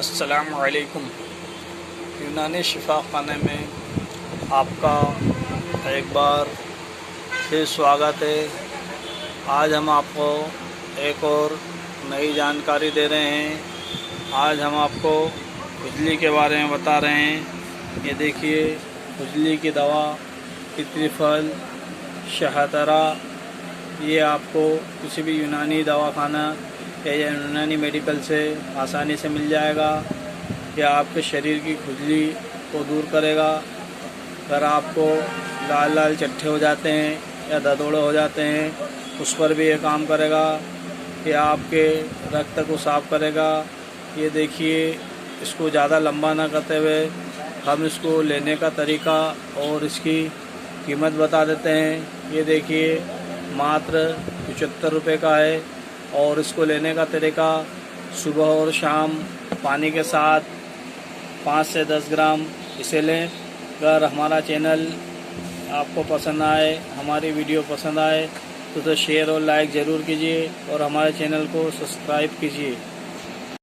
अस्सलामुअलैकुम। यूनानी शिफा खाने में आपका एक बार फिर स्वागत है। आज हम आपको एक और नई जानकारी दे रहे हैं। आज हम आपको खुजली के बारे में बता रहे हैं। ये देखिए, खुजली की दवा तितरीफल शहतरा, ये आपको किसी भी यूनानी दवाखाना या यूनानी मेडिकल से आसानी से मिल जाएगा। यह आपके शरीर की खुजली को दूर करेगा। अगर आपको लाल लाल चट्टे हो जाते हैं या ददोड़े हो जाते हैं, उस पर भी ये काम करेगा। यह आपके रक्त को साफ़ करेगा। ये देखिए, इसको ज़्यादा लंबा ना करते हुए हम इसको लेने का तरीका और इसकी कीमत बता देते हैं। ये देखिए, मात्र 75 रुपये का है और इसको लेने का तरीका सुबह और शाम पानी के साथ 5 से 10 ग्राम इसे लें। अगर हमारा चैनल आपको पसंद आए, हमारी वीडियो पसंद आए तो शेयर और लाइक ज़रूर कीजिए और हमारे चैनल को सब्सक्राइब कीजिए।